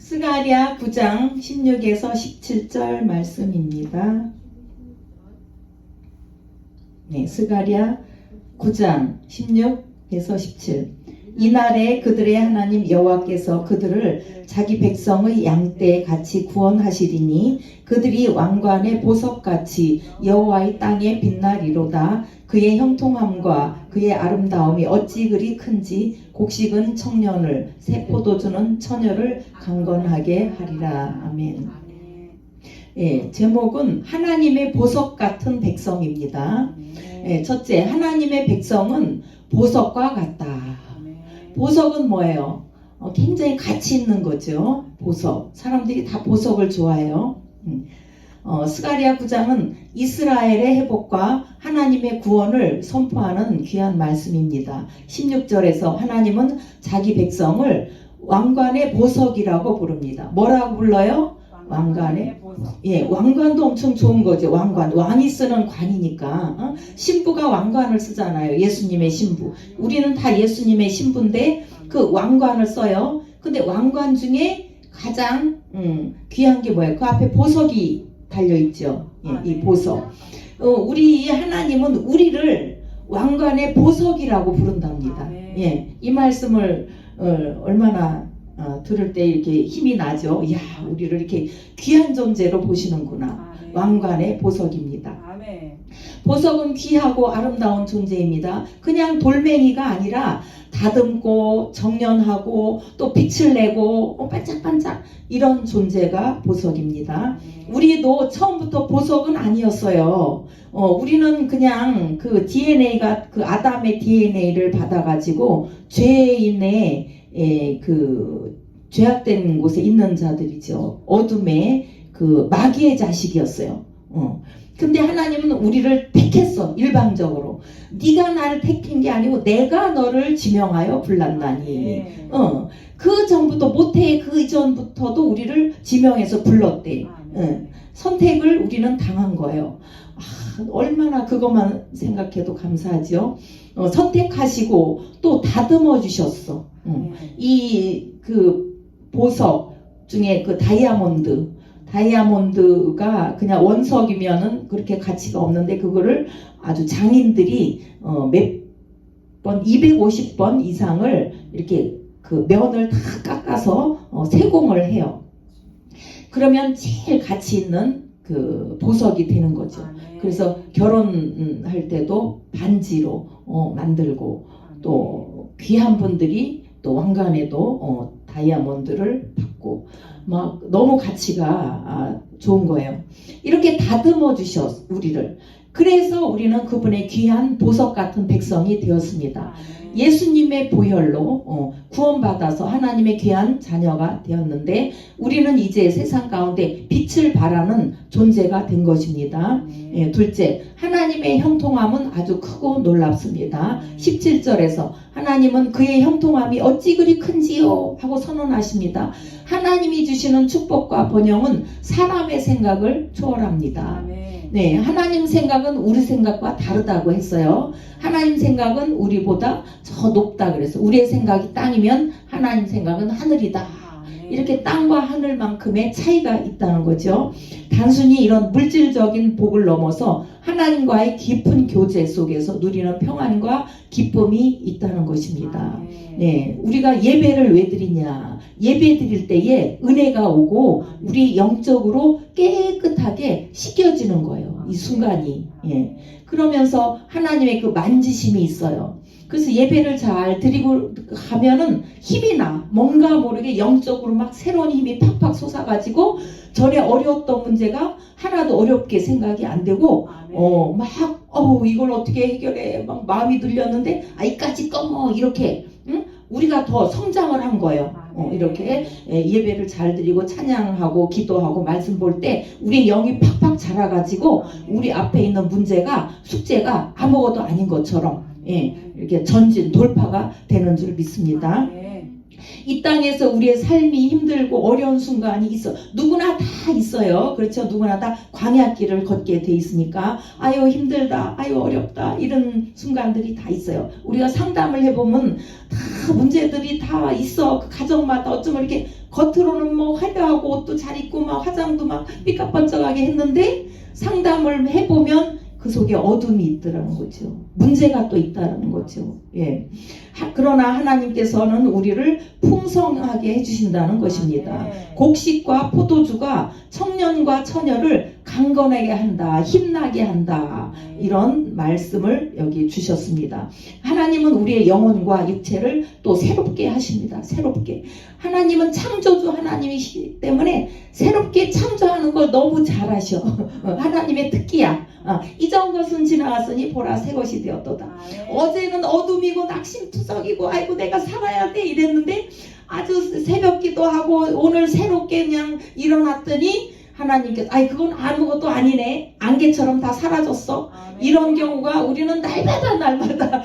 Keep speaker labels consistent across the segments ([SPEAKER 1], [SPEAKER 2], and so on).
[SPEAKER 1] 스가랴 9장 16에서 17절 말씀입니다. 네, 스가랴 9장 16에서 17. 이날에 그들의 하나님 여호와께서 그들을 자기 백성의 양떼 같이 구원하시리니 그들이 왕관의 보석같이 여호와의 땅에 빛나리로다. 그의 형통함과 그의 아름다움이 어찌 그리 큰지 곡식은 청년을 새 포도주는 처녀를 강건하게 하리라. 아멘. 예, 제목은 하나님의 보석 같은 백성입니다. 예, 첫째, 하나님의 백성은 보석과 같다. 보석은 뭐예요? 굉장히 가치 있는 거죠. 보석. 사람들이 다 보석을 좋아해요. 스가랴 9장은 이스라엘의 회복과 하나님의 구원을 선포하는 귀한 말씀입니다. 16절에서 하나님은 자기 백성을 왕관의 보석이라고 부릅니다. 뭐라고 불러요? 왕관의 보석. 예, 왕관도 엄청 좋은 거죠. 왕관. 왕이 쓰는 관이니까. 신부가 왕관을 쓰잖아요. 예수님의 신부. 우리는 다 예수님의 신부인데 그 왕관을 써요. 근데 왕관 중에 가장 귀한 게 뭐예요? 그 앞에 보석이 달려있죠. 예, 이 보석. 우리 하나님은 우리를 왕관의 보석이라고 부른답니다. 예, 이 말씀을 얼마나 들을 때 이렇게 힘이 나죠. 이야, 우리를 이렇게 귀한 존재로 보시는구나. 왕관의 보석입니다. 보석은 귀하고 아름다운 존재입니다. 그냥 돌멩이가 아니라 다듬고 정련하고 또 빛을 내고 반짝반짝 이런 존재가 보석입니다. 우리도 처음부터 보석은 아니었어요. 우리는 그냥 그 DNA가 그 아담의 DNA를 받아가지고 죄인의 그 죄악된 곳에 있는 자들이죠. 어둠의 그 마귀의 자식이었어요. 근데 하나님은 우리를 택했어. 일방적으로. 네가 나를 택한 게 아니고 내가 너를 지명하여 불렀나니. 그 전부터 모태의 그 이전부터도 우리를 지명해서 불렀대. 선택을 우리는 당한 거예요. 얼마나 그것만 생각해도 감사하죠. 선택하시고 또 다듬어 주셨어. 이 그 보석 중에 그 다이아몬드가 그냥 원석이면은 그렇게 가치가 없는데 그거를 아주 장인들이 몇 번 250번 이상을 이렇게 그 면을 다 깎아서 세공을 해요. 그러면 제일 가치 있는 그 보석이 되는 거죠. 그래서 결혼할 때도 반지로 만들고 또 귀한 분들이 또 왕관에도 다이아몬드를 받고 막 너무 가치가 좋은 거예요. 이렇게 다듬어 주셔 우리를. 그래서 우리는 그분의 귀한 보석 같은 백성이 되었습니다. 예수님의 보혈로 구원받아서 하나님의 귀한 자녀가 되었는데 우리는 이제 세상 가운데 빛을 발하는 존재가 된 것입니다. 예, 둘째, 하나님의 형통함은 아주 크고 놀랍습니다. 17절에서 하나님은 그의 형통함이 어찌 그리 큰지요 하고 선언하십니다. 하나님이 주시는 축복과 번영은 사람의 생각을 초월합니다. 네, 하나님 생각은 우리 생각과 다르다고 했어요. 하나님 생각은 우리보다 저 높다 그래서 우리의 생각이 땅이면 하나님 생각은 하늘이다. 이렇게 땅과 하늘만큼의 차이가 있다는 거죠. 단순히 이런 물질적인 복을 넘어서 하나님과의 깊은 교제 속에서 누리는 평안과 기쁨이 있다는 것입니다. 네, 우리가 예배를 왜 드리냐? 예배 드릴 때에 은혜가 오고 우리 영적으로 깨끗하게 씻겨지는 거예요. 이 순간이. 예. 그러면서 하나님의 그 만지심이 있어요. 그래서 예배를 잘 드리고 가면은 힘이 나. 뭔가 모르게 영적으로 막 새로운 힘이 팍팍 솟아가지고 전에 어려웠던 문제가 하나도 어렵게 생각이 안 되고 이걸 어떻게 해결해 막 마음이 들렸는데 이까지 꺼 이렇게 우리가 더 성장을 한 거예요. 이렇게 예배를 잘 드리고 찬양하고 기도하고 말씀 볼 때 우리 영이 팍팍 자라가지고 우리 앞에 있는 문제가 숙제가 아무것도 아닌 것처럼 이렇게 전진 돌파가 되는 줄 믿습니다. 이 땅에서 우리의 삶이 힘들고 어려운 순간이 있어. 누구나 다 있어요. 그렇죠? 누구나 다 광야길을 걷게 돼 있으니까 아유 힘들다, 아유 어렵다 이런 순간들이 다 있어요. 우리가 상담을 해보면 다 문제들이 다 있어. 그 가정마다 어쩌면 이렇게 겉으로는 뭐 화려하고 옷도 잘 입고 막 화장도 막 삐까뻔쩍하게 했는데 상담을 해보면 그 속에 어둠이 있더라는 거죠. 문제가 또 있다라는 거죠. 예. 그러나 하나님께서는 우리를 풍성하게 해주신다는 것입니다. 곡식과 포도주가 청년과 처녀를 강건하게 한다, 힘나게 한다, 이런 말씀을 여기 주셨습니다. 하나님은 우리의 영혼과 육체를 또 새롭게 하십니다. 새롭게. 하나님은 창조주 하나님이시기 때문에 새롭게 창조하는 걸 너무 잘하셔. 하나님의 특기야. 이전 것은 지나갔으니 보라 새 것이 되었도다. 어제는 어둠이고 낙심투성이고 아이고 내가 살아야 돼 이랬는데 아주 새벽기도 하고 오늘 새롭게 그냥 일어났더니 하나님께서 아이 그건 아무것도 아니네, 안개처럼 다 사라졌어. 이런 경우가 우리는 날마다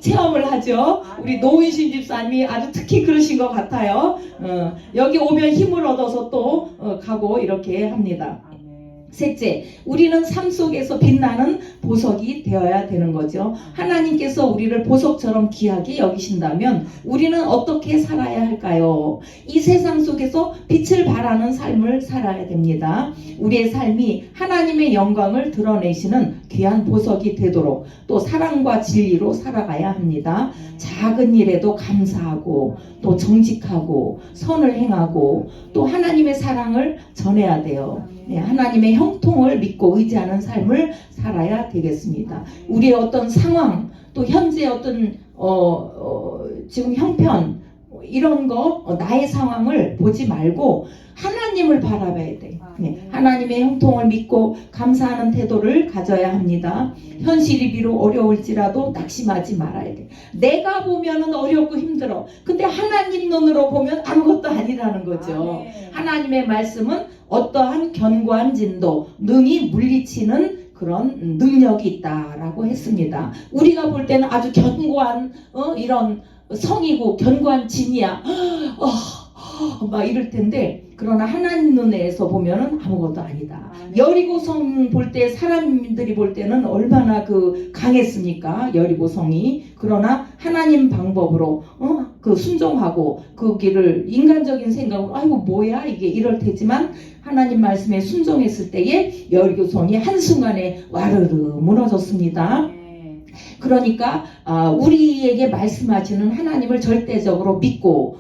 [SPEAKER 1] 체험을 하죠. 우리 노은신 집사님이 아주 특히 그러신 것 같아요. 여기 오면 힘을 얻어서 또 가고 이렇게 합니다. 셋째, 우리는 삶 속에서 빛나는 보석이 되어야 되는 거죠. 하나님께서 우리를 보석처럼 귀하게 여기신다면 우리는 어떻게 살아야 할까요? 이 세상 속에서 빛을 발하는 삶을 살아야 됩니다. 우리의 삶이 하나님의 영광을 드러내시는 귀한 보석이 되도록 또 사랑과 진리로 살아가야 합니다. 작은 일에도 감사하고 또 정직하고 선을 행하고 또 하나님의 사랑을 전해야 돼요. 하나님의 형통을 믿고 의지하는 삶을 살아야 되겠습니다. 우리의 어떤 상황, 또 현재 어떤 지금 형편 이런 거 나의 상황을 보지 말고 하나님을 바라봐야 돼. 하나님의 형통을 믿고 감사하는 태도를 가져야 합니다. 현실이 비록 어려울지라도 낙심하지 말아야 돼. 내가 보면은 어렵고 힘들어. 근데 하나님 눈으로 보면 아무것도 아니라는 거죠. 하나님의 말씀은 어떠한 견고한 진도, 능히 물리치는 그런 능력이 있다라고 했습니다. 우리가 볼 때는 아주 견고한 이런 성이고 견고한 진이야. 막 이럴 텐데 그러나 하나님 눈에서 보면은 아무것도 아니다. 여리고성 볼 때 사람들이 볼 때는 얼마나 강했습니까? 여리고성이. 그러나 하나님 방법으로 순종하고 그 길을 인간적인 생각으로 아이고 뭐야 이게 이럴 테지만 하나님 말씀에 순종했을 때에 여리고성이 한순간에 와르르 무너졌습니다. 그러니까 우리에게 말씀하시는 하나님을 절대적으로 믿고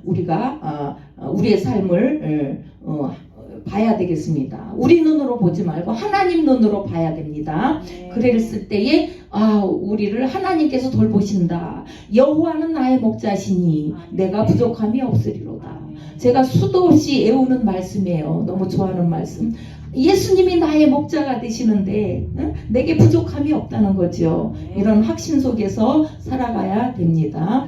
[SPEAKER 1] 우리가 우리의 삶을 봐야 되겠습니다. 우리 눈으로 보지 말고 하나님 눈으로 봐야 됩니다. 그랬을 때에 우리를 하나님께서 돌보신다. 여호와는 나의 목자시니 내가 부족함이 없으리로다. 제가 수도 없이 애우는 말씀이에요. 너무 좋아하는 말씀. 예수님이 나의 목자가 되시는데 내게 부족함이 없다는 거죠. 이런 확신 속에서 살아가야 됩니다.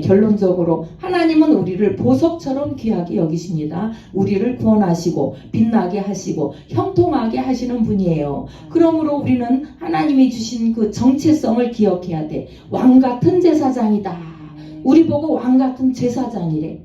[SPEAKER 1] 결론적으로 하나님은 우리를 보석처럼 귀하게 여기십니다. 우리를 구원하시고 빛나게 하시고 형통하게 하시는 분이에요. 그러므로 우리는 하나님이 주신 그 정체성을 기억해야 돼. 왕같은 제사장이다. 우리 보고 왕같은 제사장이래.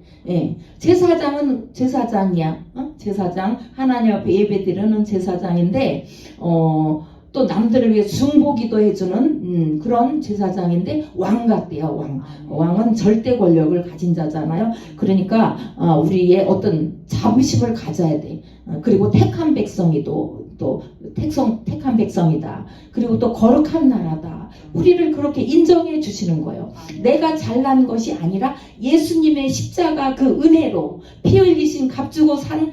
[SPEAKER 1] 제사장은 제사장이야. 제사장, 하나님 앞에 예배드리는 제사장인데 또 남들을 위해 중보기도 해주는 그런 제사장인데 왕 같대요. 왕은 절대 권력을 가진 자잖아요. 그러니까 우리의 어떤 자부심을 가져야 돼. 그리고 택한 백성이도 또 택한 백성이다. 그리고 또 거룩한 나라다. 우리를 그렇게 인정해 주시는 거예요. 내가 잘난 것이 아니라 예수님의 십자가 그 은혜로 피 흘리신 값주고 산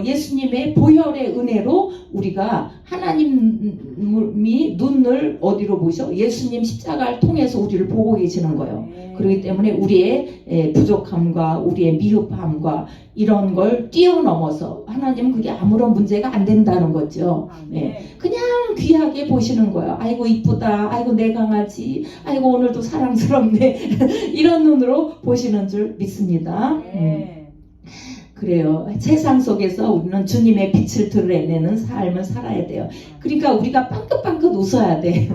[SPEAKER 1] 예수님의 보혈의 은혜로 우리가 하나님이 눈을 어디로 보셔? 예수님 십자가를 통해서 우리를 보고 계시는 거예요. 그렇기 때문에 우리의 부족함과 우리의 미흡함과 이런 걸 뛰어넘어서 하나님은 그게 아무런 문제가 안 된다는 거죠. 그냥 귀하게 보시는 거예요. 아이고 이쁘다. 아이고 내 강아지. 아이고 오늘도 사랑스럽네. 이런 눈으로 보시는 줄 믿습니다. 그래요. 세상 속에서 우리는 주님의 빛을 드러내는 삶을 살아야 돼요. 그러니까 우리가 빵긋빵긋 웃어야 돼.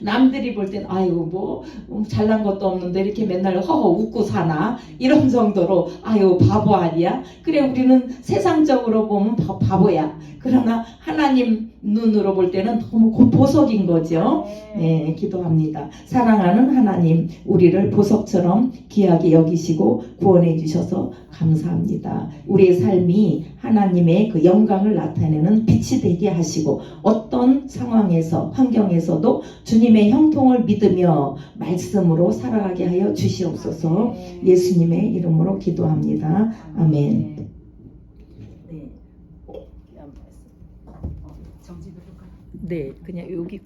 [SPEAKER 1] 남들이 볼 땐 아유 뭐 잘난 것도 없는데 이렇게 맨날 허허 웃고 사나 이런 정도로 아유 바보 아니야. 그래 우리는 세상적으로 보면 바보야. 그러나 하나님 눈으로 볼 때는 너무 보석인 거죠. 네, 기도합니다. 사랑하는 하나님, 우리를 보석처럼 귀하게 여기시고 구원해 주셔서 감사합니다. 우리의 삶이 하나님의 그 영광을 나타내는 빛이 되게 하시고 어떤 상황에서 환경에서도 주님의 형통을 믿으며 말씀으로 살아가게 하여 주시옵소서. 예수님의 이름으로 기도합니다. 아멘. 네, 그냥 여기